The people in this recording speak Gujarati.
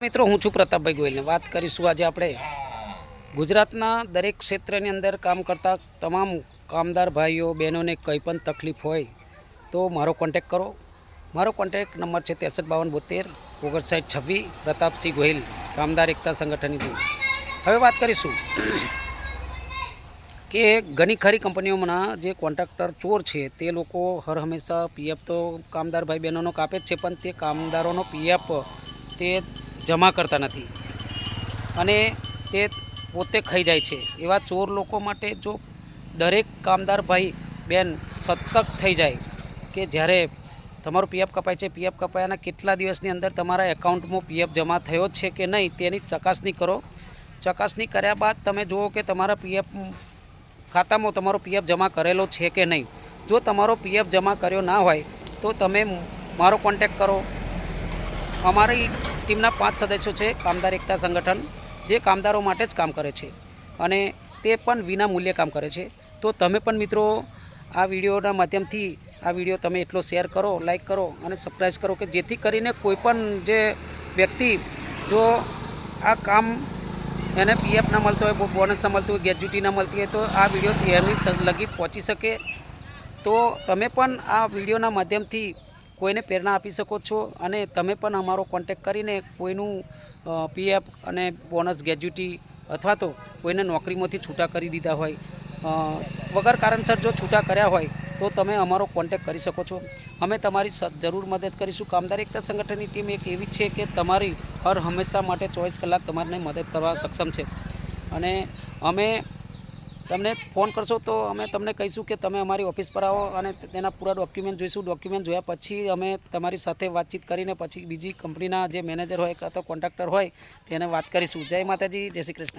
મિત્રો હું છું પ્રતાપભાઈ ગોયલને વાત કરીશું આજે આપણે ગુજરાતના દરેક ક્ષેત્રની અંદર કામ કરતા તમામ કામદાર ભાઈઓ બહેનોને કંઈ પણ તકલીફ હોય તો મારો કોન્ટેક્ટ કરો. મારો કોન્ટેક્ટ નંબર છે 635272 5926 પ્રતાપસિંહ ગોહિલ, કામદાર એકતા સંગઠનની. હવે વાત કરીશું કે ઘણી ખરી કંપનીઓના જે કોન્ટ્રાક્ટર ચોર છે તે લોકો હર હંમેશા પીએફ તો કામદાર ભાઈ બહેનોનો કાપે જ છે, પણ તે કામદારોનો પીએફ તે જમા કરતા નથી અને તે પોતે ખાઈ જાય છે. એવા ચોર લોકો માટે જો દરેક કામદાર ભાઈ બેન સતર્ક થઈ જાય કે જ્યારે તમારું પીએફ કપાય છે, પીએફ કપાયાના કેટલા દિવસની અંદર તમારા એકાઉન્ટમાં પીએફ જમા થયો છે કે નહીં તેની ચકાસણી કરો. ચકાસણી કર્યા બાદ તમે જુઓ કે તમારા પીએફ ખાતામાં તમારો પીએફ જમા કરેલો છે કે નહીં. જો તમારો પીએફ જમા કર્યો ના હોય તો તમે મારો કોન્ટેક્ટ કરો. અમારી ટીમના 5 સદસ્યો છે કામદાર એકતા સંગઠન, જે કામદારો માટે જ કામ કરે છે અને તે પણ વિના મૂલ્યે કામ કરે છે. તો તમે પણ મિત્રો આ વિડીયોના માધ્યમથી આ વિડીયો તમે એટલો શેર કરો, લાઈક કરો અને સબસ્ક્રાઈબ કરો કે જેથી કરીને કોઈપણ જે વ્યક્તિ જો આ કામ એને પીએફ ના મળતો હોય, બોનસ ના મળતું હોય, ગ્રેજ્યુટી ના મળતી હોય તો આ વિડીયો તેની લગી પહોંચી શકે. તો તમે પણ આ વિડીયોના માધ્યમથી કોઈને પ્રેરણા આપી શકો છો અને તમે પણ અમારો કોન્ટેક્ટ કરીને કોઈનું પીએફ અને બોનસ ગ્રેજ્યુટી અથવા તો કોઈને નોકરીમાંથી છૂટા કરી દીધા હોય, વગર કારણસર જો છૂટા કર્યા હોય તો તમે અમારો કોન્ટેક્ટ કરી શકો છો. અમે તમારી જરૂર મદદ કરીશું. કામદાર એકતા સંગઠનની ટીમ એક એવી છે કે તમારી હર હંમેશા માટે 24 કલાક તમારને મદદ કરવા સક્ષમ છે અને અમે તમને ફોન કરશો તો અમે તમને કહીશું કે તમે અમારી ઓફિસ પર આવો અને તેના પૂરા ડોક્યુમેન્ટ જોઈશું. ડોક્યુમેન્ટ જોયા પછી અમે તમારી સાથે વાતચીત કરીને પછી બીજી કંપનીના જે મેનેજર હોય કાં તો કોન્ટ્રાક્ટર હોય તેને વાત કરીશું. જય માતાજી, જય શ્રી કૃષ્ણ.